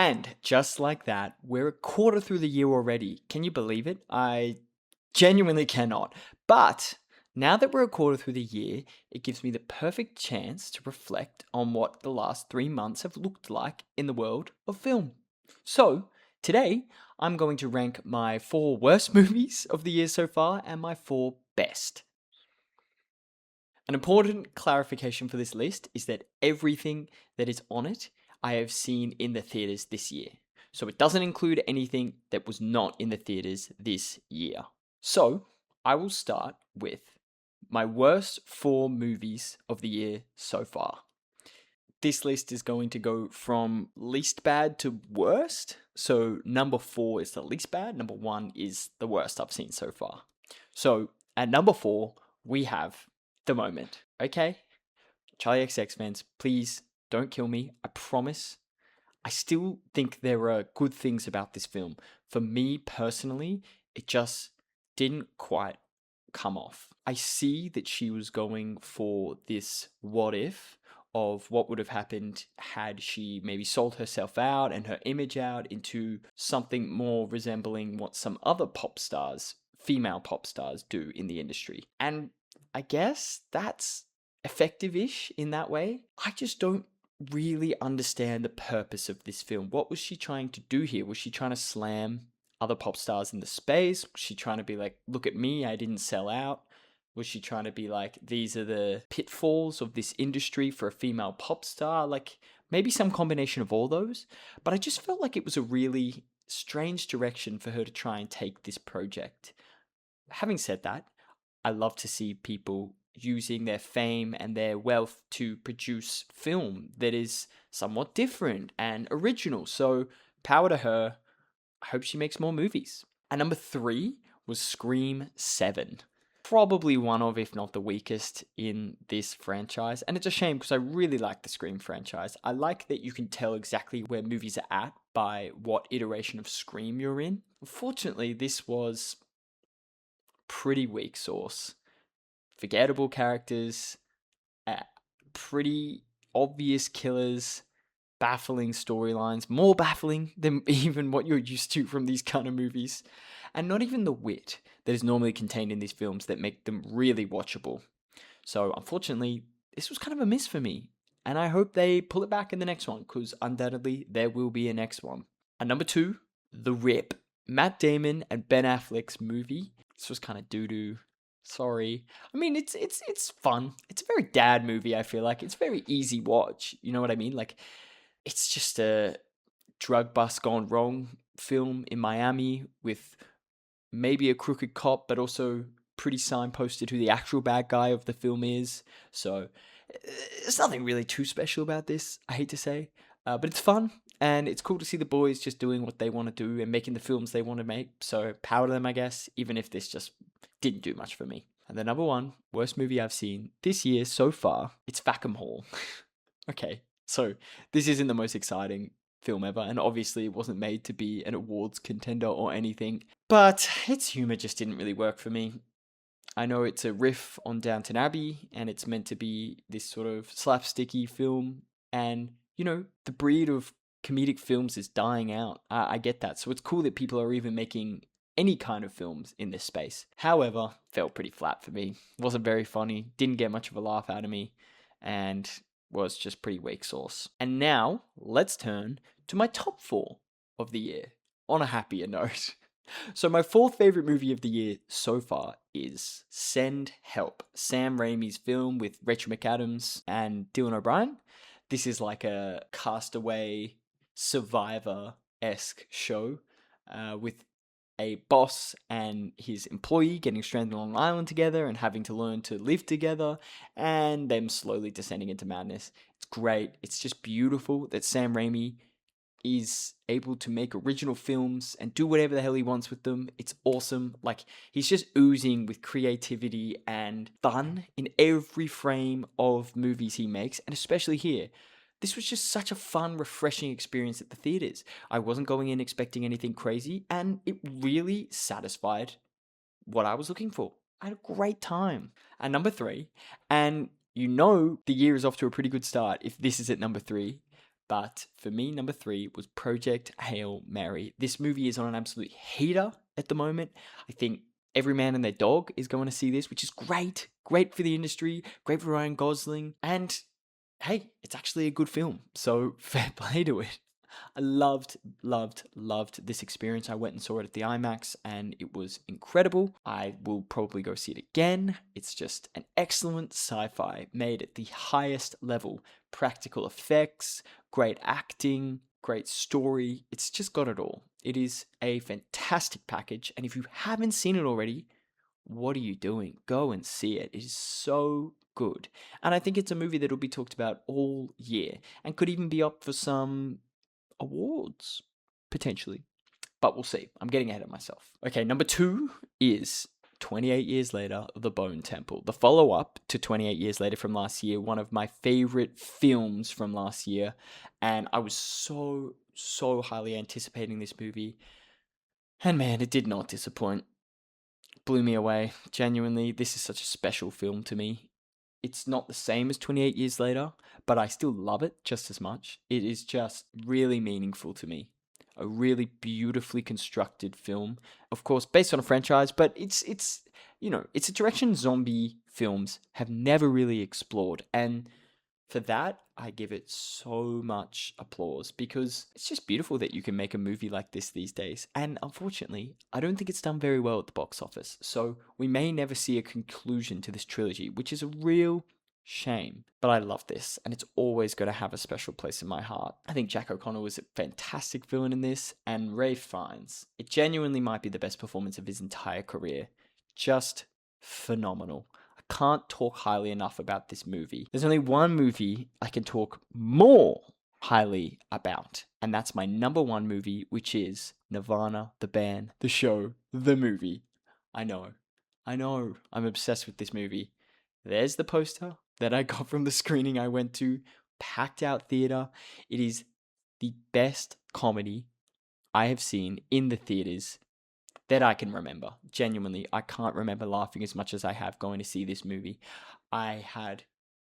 And just like that, we're a quarter through the year already. Can you believe it? I genuinely cannot. But now that we're a quarter through the year, it gives me the perfect chance to reflect on what the last 3 months have looked like in the world of film. So, today, I'm going to rank my 4 worst movies of the year so far and my 4 best. An important clarification for this list is that everything that is on it I have seen in the theaters this year. So it doesn't include anything that was not in the theaters this year. So I will start with my worst 4 movies of the year so far. This list is going to go from least bad to worst. So number 4 is the least bad, number 1 is the worst I've seen so far. So at number 4, we have The Moment. Okay? Charlie XX fans, please don't kill me. I promise. I still think there are good things about this film. For me personally, it just didn't quite come off. I see that she was going for this what if of what would have happened had she maybe sold herself out and her image out into something more resembling what some other pop stars, female pop stars, do in the industry. And I guess that's effective ish in that way. I just don't really understand the purpose of this film. What was she trying to do here? Was she trying to slam other pop stars in the space? Was she trying to be like, look at me, I didn't sell out? Was she trying to be like, these are the pitfalls of this industry for a female pop star? Like, maybe some combination of all those. But I just felt like it was a really strange direction for her to try and take this project. Having said that, I love to see people using their fame and their wealth to produce film that is somewhat different and original. So, power to her. I hope she makes more movies. And number 3 was Scream 7. Probably one of, if not the weakest in this franchise. And it's a shame because I really like the Scream franchise. I like that you can tell exactly where movies are at by what iteration of Scream you're in. Unfortunately, this was pretty weak sauce. Forgettable characters, pretty obvious killers, baffling storylines, more baffling than even what you're used to from these kind of movies, and not even the wit that is normally contained in these films that make them really watchable. So, unfortunately, this was kind of a miss for me, and I hope they pull it back in the next one, because undoubtedly there will be a next one. And number 2, The Rip. Matt Damon and Ben Affleck's movie. This was kind of doo-doo. Sorry. I mean, it's fun. It's a very dad movie, I feel like. It's very easy watch. You know what I mean? Like, it's just a drug bust gone wrong film in Miami with maybe a crooked cop, but also pretty signposted who the actual bad guy of the film is. So there's nothing really too special about this, I hate to say. But it's fun, and it's cool to see the boys just doing what they want to do and making the films they want to make. So power to them, I guess, even if this just didn't do much for me. And the number 1 worst movie I've seen this year so far, it's Fackham Hall. Okay, so this isn't the most exciting film ever, and obviously it wasn't made to be an awards contender or anything, but its humor just didn't really work for me. I know it's a riff on Downton Abbey, and it's meant to be this sort of slapsticky film, and, you know, the breed of comedic films is dying out. I get that, so it's cool that people are even making any kind of films in this space. However, felt pretty flat for me. Wasn't very funny, didn't get much of a laugh out of me, and was just pretty weak sauce. And now, let's turn to my top 4 of the year, on a happier note. So my 4th favorite movie of the year so far is Send Help, Sam Raimi's film with Rachel McAdams and Dylan O'Brien. This is like a Castaway Survivor-esque show with a boss and his employee getting stranded on an island together and having to learn to live together, and them slowly descending into madness. It's great. It's just beautiful that Sam Raimi is able to make original films and do whatever the hell he wants with them. It's awesome. Like, he's just oozing with creativity and fun in every frame of movies he makes, and especially here. This was just such a fun, refreshing experience at the theaters. I wasn't going in expecting anything crazy, and it really satisfied what I was looking for. I had a great time. And number 3, and you know the year is off to a pretty good start if this is at number 3, But for me, number 3 was Project Hail Mary. This movie is on an absolute heater at the moment. I think every man and their dog is going to see this, which is great. Great for the industry, great for Ryan Gosling. And hey, it's actually a good film. So fair play to it. I loved this experience. I went and saw it at the IMAX and it was incredible. I will probably go see it again. It's just an excellent sci-fi made at the highest level. Practical effects, great acting, great story. It's just got it all. It is a fantastic package. And if you haven't seen it already, what are you doing? Go and see it. It is so good. And I think it's a movie that will be talked about all year and could even be up for some awards, potentially. But we'll see. I'm getting ahead of myself. Okay, number 2 is 28 Years Later, The Bone Temple. The follow-up to 28 Years Later from last year, one of my favorite films from last year. And I was so highly anticipating this movie. And man, it did not disappoint. Blew me away. Genuinely, this is such a special film to me. It's not the same as 28 Years Later, but I still love it just as much. It is just really meaningful to me. A really beautifully constructed film. Of course, based on a franchise, but it's it's a direction zombie films have never really explored. And for that, I give it so much applause because it's just beautiful that you can make a movie like this these days. And unfortunately, I don't think it's done very well at the box office. So we may never see a conclusion to this trilogy, which is a real shame. But I love this, and it's always going to have a special place in my heart. I think Jack O'Connell was a fantastic villain in this, and Ralph Fiennes. It genuinely might be the best performance of his entire career. Just phenomenal. Can't talk highly enough about this movie. There's only one movie I can talk more highly about, and that's my number 1 movie, which is Nirvana, the band, the show, the movie. I know, I'm obsessed with this movie. There's the poster that I got from the screening I went to, packed out theater. It is the best comedy I have seen in the theaters that I can remember. Genuinely, I can't remember laughing as much as I have going to see this movie. I had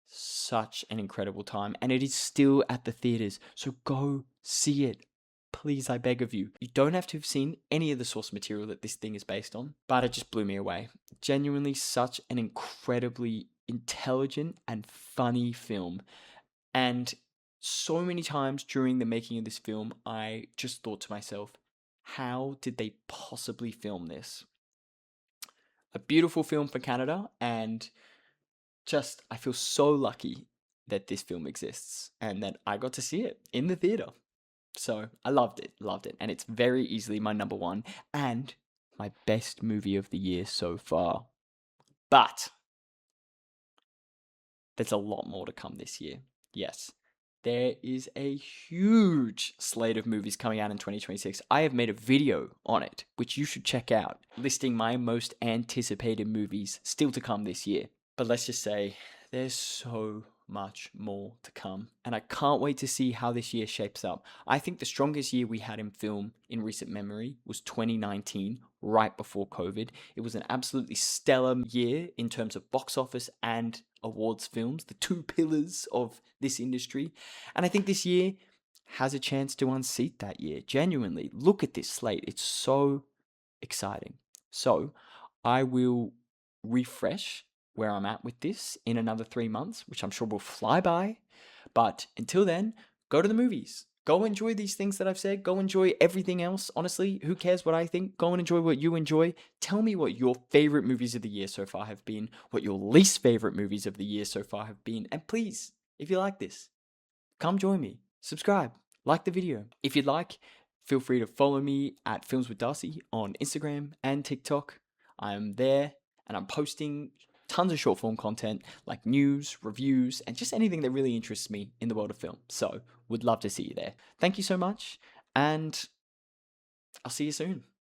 such an incredible time, and it is still at the theaters, so go see it. Please, I beg of you. You don't have to have seen any of the source material that this thing is based on, but it just blew me away. Genuinely such an incredibly intelligent and funny film. And so many times during the making of this film, I just thought to myself, how did they possibly film this? A beautiful film for Canada, and just I feel so lucky that this film exists and that I got to see it in the theater. So I loved it, and it's very easily my number 1 and my best movie of the year so far. But there's a lot more to come this year. Yes. There is a huge slate of movies coming out in 2026. I have made a video on it, which you should check out, listing my most anticipated movies still to come this year. But let's just say there's so much more to come, and I can't wait to see how this year shapes up. I think the strongest year we had in film in recent memory was 2019, right before COVID. It was an absolutely stellar year in terms of box office and awards films, the 2 pillars of this industry. And I think this year has a chance to unseat that year. Genuinely, look at this slate. It's so exciting. So I will refresh where I'm at with this in another 3 months, which I'm sure will fly by. But until then, go to the movies. Go enjoy these things that I've said. Go enjoy everything else. Honestly, who cares what I think? Go and enjoy what you enjoy. Tell me what your favorite movies of the year so far have been, what your least favorite movies of the year so far have been. And please, if you like this, come join me. Subscribe. Like the video. If you'd like, feel free to follow me at Films with Darcy on Instagram and TikTok. I'm there and I'm posting tons of short form content like news, reviews, and just anything that really interests me in the world of film. So would love to see you there. Thank you so much, and I'll see you soon.